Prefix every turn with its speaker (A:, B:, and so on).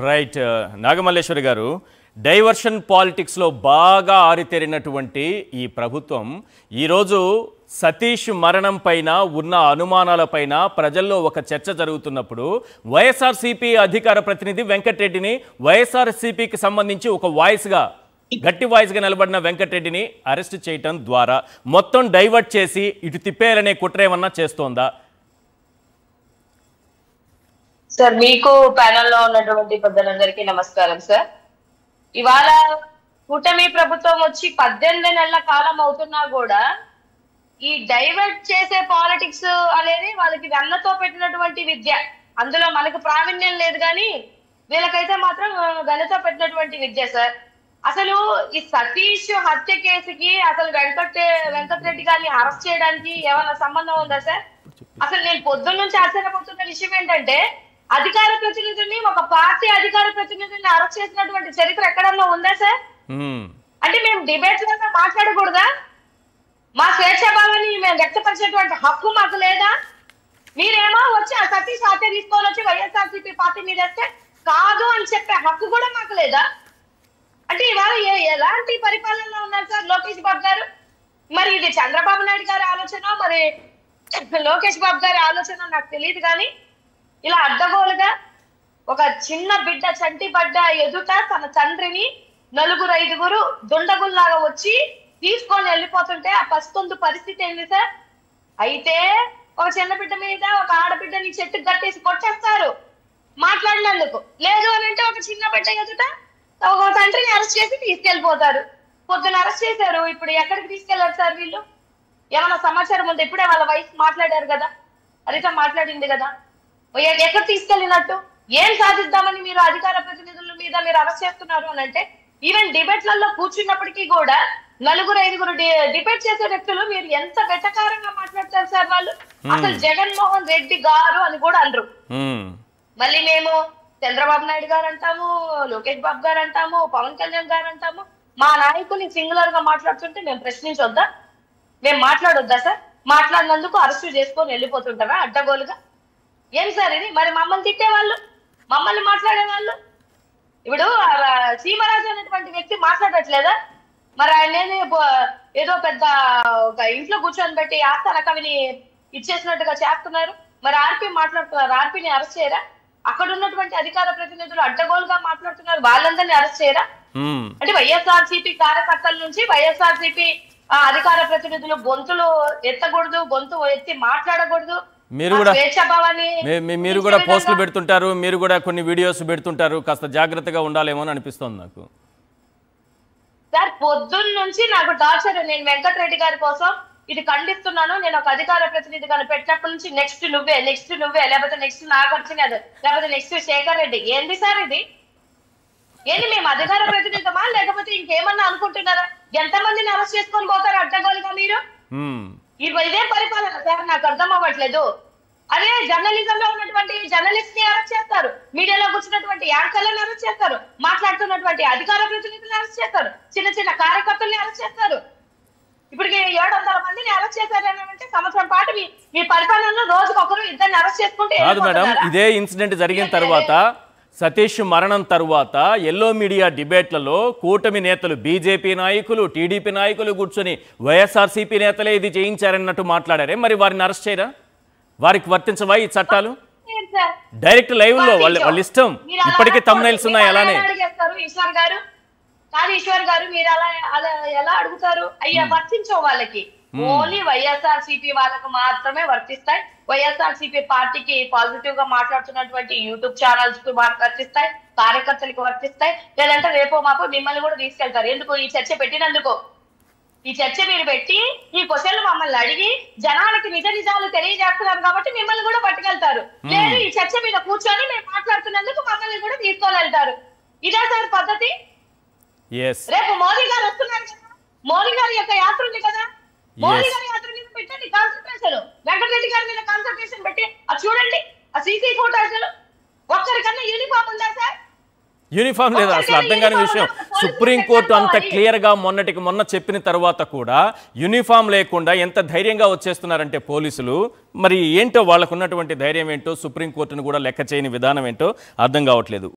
A: Right Nagamalleswari గారు, diversion పాలిటిక్స్లో బాగా ఆరితేరినటువంటి ఈ ప్రభుత్వం ఈరోజు సతీష్ మరణం పైన ఉన్న అనుమానాలపైన ప్రజల్లో ఒక చర్చ జరుగుతున్నప్పుడు వైఎస్ఆర్సీపీ అధికార ప్రతినిధి వెంకటరెడ్డిని, వైఎస్ఆర్సీపీకి సంబంధించి ఒక వాయిస్గా, గట్టి వాయిస్గా నిలబడిన వెంకటరెడ్డిని అరెస్ట్ చేయటం ద్వారా మొత్తం డైవర్ట్ చేసి ఇటు తిప్పేయాలనే కుట్ర ఏమన్నా చేస్తోందా?
B: సార్, మీకు ప్యానెల్లో ఉన్నటువంటి పెద్దలందరికీ నమస్కారం సార్. ఇవాళ కూటమి ప్రభుత్వం వచ్చి 18 నెలల కాలం అవుతున్నా కూడా ఈ డైవర్ట్ చేసే పాలిటిక్స్ అనేది వాళ్ళకి వెన్నతో పెట్టినటువంటి విద్య. అందులో మనకు ప్రావీణ్యం లేదు కానీ వీళ్ళకైతే మాత్రం వెన్నతో పెట్టినటువంటి విద్య సార్. అసలు ఈ సతీష్ హత్య కేసుకి అసలు వెంకటరెడ్డి గారిని అరెస్ట్ చేయడానికి ఏమైనా సంబంధం ఉందా సార్? అసలు నేను పొద్దున్న నుంచి ఆశ్చర్యపోతున్న విషయం ఏంటంటే, అధికార ప్రతినిధుల్ని, ఒక పార్టీ అధికార ప్రతినిధుల్ని అరెస్ట్ చేసినటువంటి చరిత్ర ఎక్కడన్నా ఉందా సార్? అంటే మేము డిబేట్స్ లో మాట్లాడకూడదా? మా స్వేచ్ఛాభావాన్ని మేము వ్యక్తపరిచేటువంటి హక్కు మాకు లేదా? మీరేమో వచ్చి ఆ సతీష్ హత్య తీసుకొని వచ్చి వైఎస్ఆర్సీపీ పార్టీ మీద వేస్తే కాదు అని చెప్పే హక్కు కూడా మాకు లేదా? అంటే ఇవాళ ఎలాంటి పరిపాలనలో ఉన్నారు సార్ లోకేష్ బాబు గారు? మరి ఇది చంద్రబాబు నాయుడు గారి ఆలోచన, మరి లోకేష్ బాబు గారి ఆలోచన నాకు తెలియదు కానీ ఇలా అడ్డగోలుగా ఒక చిన్న బిడ్డ చంటి పడ్డ ఎదుట తన తండ్రిని 4-5 దుండగుల్లాగా వచ్చి తీసుకొని వెళ్ళిపోతుంటే ఆ పస్తుందు పరిస్థితి ఏంటి సార్? అయితే ఒక చిన్న బిడ్డ మీద ఒక ఆడబిడ్డని చెట్టుకు కట్టేసి కొట్టేస్తారు మాట్లాడినందుకు. లేదు అని అంటే ఒక చిన్న బిడ్డ ఎదుట ఒక తండ్రిని అరెస్ట్ చేసి తీసుకెళ్లిపోతారు. పొద్దున అరెస్ట్ చేశారు, ఇప్పుడు ఎక్కడికి తీసుకెళ్లారు సార్ వీళ్ళు? ఏమైనా సమాచారం ఉంది? ఇప్పుడే వాళ్ళ వైఫ్ మాట్లాడారు కదా, హరిత మాట్లాడింది కదా, ఎక్కడ తీసుకెళ్ళినట్టు? ఏం సాధిద్దామని మీరు అధికార ప్రతినిధుల మీద మీరు అరెస్ట్ చేస్తున్నారు అని అంటే, ఈవెన్ డిబేట్లలో కూర్చున్నప్పటికీ కూడా 4-5 డిబేట్ చేసే వ్యక్తులు మీరు ఎంత వెటకారంగా మాట్లాడతారు సార్ వాళ్ళు? అసలు జగన్మోహన్ రెడ్డి గారు అని కూడా అనరు. మళ్ళీ మేము చంద్రబాబు నాయుడు గారు అంటాము, లోకేష్ బాబు గారు అంటాము, పవన్ కళ్యాణ్ గారు అంటాము. మా నాయకుల్ని సింగులర్ గా మాట్లాడుతుంటే మేము ప్రశ్నించొద్దా? మేము మాట్లాడొద్దా సార్? మాట్లాడినందుకు అరెస్టు చేసుకొని వెళ్ళిపోతుంటారా అడ్డగోలుగా? ఏం సార్ ఇది? మరి మమ్మల్ని తిట్టేవాళ్ళు, మమ్మల్ని మాట్లాడేవాళ్ళు, ఇప్పుడు సీమరాజు అనేటువంటి వ్యక్తి మాట్లాడట్లేదా? మరి ఆయన ఏదో పెద్ద ఒక ఇంట్లో కూర్చొని పెట్టి ఆస్థాన కవిని ఇచ్చేసినట్టుగా చేస్తున్నారు. మరి ఆర్పీ మాట్లాడుతున్నారు, ఆర్పీని అరెస్ట్ చేయరా? అక్కడ ఉన్నటువంటి అధికార ప్రతినిధులు అడ్డగోలుగా మాట్లాడుతున్నారు, వాళ్ళందరినీ అరెస్ట్ చేయరా? అంటే వైఎస్ఆర్సీపీ కార్యకర్తల నుంచి వైఎస్ఆర్సీపీ అధికార ప్రతినిధులు గొంతులు ఎత్తకూడదు, గొంతు ఎత్తి మాట్లాడకూడదు.
A: మీరు కూడా పోస్టులు పెడుతుంటారు, మీరు కూడా కొన్ని వీడియోస్ పెడుతుంటారు, కాస్త జాగ్రత్తగా ఉండాలేమో అని అనిపిస్తుంది నాకు
B: సార్. పొద్దున్న నుంచి నాకు టార్చర్. నేను వెంకటరెడ్డి గారి కోసం ఇది ఖండిస్తున్నాను. నేను ఒక అధికార ప్రతినిధిగా పెట్టినప్పటి నుంచి నెక్స్ట్ నువ్వే, లేకపోతే నెక్స్ట్ నాగార్జున, లేకపోతే నెక్స్ట్ శేఖర్ రెడ్డి. ఏంది సార్ ఇది? ఏంది మేము అధికార ప్రతినిధమా లేకపోతే ఇంకేమన్నా అనుకుంటున్నారా? ఎంతమందిని అరెస్ట్ చేసుకొని పోతారు అడ్డగోలుగా మీరు? ఇదే పరిపాలన సార్, నాకు అర్థం అవ్వట్లేదు. అదే జర్నలిజం లో ఉన్నటువంటి జర్నలిస్ట్ ని అరెస్ట్ చేస్తారు, మీడియాలో కూర్చున్నటువంటి యాంకర్లను అరెస్ట్ చేస్తారు, మాట్లాడుతున్నటువంటి అధికార ప్రతినిధులను అరెస్ట్ చేస్తారు, చిన్న కార్యకర్తల్ని అరెస్ట్ చేస్తారు. ఇప్పటికి 700 మందిని అరెస్ట్ చేశారంటే సంవత్సరం పాటు మీ పరిపాలనలో రోజుకొకరు 2 అరెస్ట్ చేసుకుంటే
A: కాదు మేడం. ఇదే ఇన్సిడెంట్ జరిగిన తర్వాత, సతీష్ మరణం తర్వాత ఎల్లో మీడియా డిబేట్లలో కూటమి నేతలు, బీజేపీ నాయకులు, టీడీపీ నాయకులు కూర్చొని వైఎస్ఆర్సీపీ నేతలే ఇది చేయించారన్నట్టు మాట్లాడారే. మరి వారిని అరెస్ట్ చేయరా? వారికి వర్తించవా ఈ చట్టాలు? డైరెక్ట్ లైవ్ లో వాళ్ళ ఇష్టం. ఇప్పటికీ తమ్నైల్స్ ఉన్నాయి అలానే.
B: ఈశ్వర్ గారు మీరు అలా ఎలా అడుగుతారు? అయ్యా వర్తించవు వాళ్ళకి. ఓన్లీ వైఎస్ఆర్సీపీ వాళ్ళకు మాత్రమే వర్తిస్తాయి. వైఎస్ఆర్సీపీ పార్టీకి పాజిటివ్ గా మాట్లాడుతున్నటువంటి యూట్యూబ్ ఛానల్స్ కు వర్తిస్తాయి, కార్యకర్తలకు వర్తిస్తాయి. లేదంటే రేపో మాపో మిమ్మల్ని కూడా తీసుకెళ్తారు. ఎందుకు ఈ చర్చ పెట్టినందుకు? ఈ చర్చ మీరు పెట్టి ఈ క్వశ్చన్లు మమ్మల్ని అడిగి జనానికి నిజాలు తెలియజేస్తున్నారు కాబట్టి మిమ్మల్ని కూడా పట్టుకెళ్తారు. లేదు, ఈ చర్చ మీద కూర్చొని మేము మాట్లాడుతున్నందుకు మమ్మల్ని కూడా తీసుకొని వెళ్తారు. ఇదే సార్ పద్ధతి? రేపు మోదీ గారు వస్తున్నారు కదా, మోదీ గారి యొక్క యాత్ర ఉంది కదా, మోదీ గారి యాత్ర మీద పెట్టండి కాన్సన్ట్రేషన్. వెంకటరెడ్డి గారి మీద కాన్సన్ట్రేషన్ పెట్టి అది చూడండి. ఆ సీసీ ఫోటోస్ ఒక్కరికన్నా యూనిఫామ్ ఉందా సార్?
A: యూనిఫామ్ లేదా? అసలు అర్థం కాని విషయం. సుప్రీంకోర్టు అంత క్లియర్గా మొన్న చెప్పిన తర్వాత కూడా యూనిఫామ్ లేకుండా ఎంత ధైర్యంగా వచ్చేస్తున్నారంటే పోలీసులు. మరి ఏంటో వాళ్ళకు ఉన్నటువంటి ధైర్యం ఏంటో, సుప్రీంకోర్టును కూడా లెక్క చేయని విధానం ఏంటో అర్థం కావట్లేదు.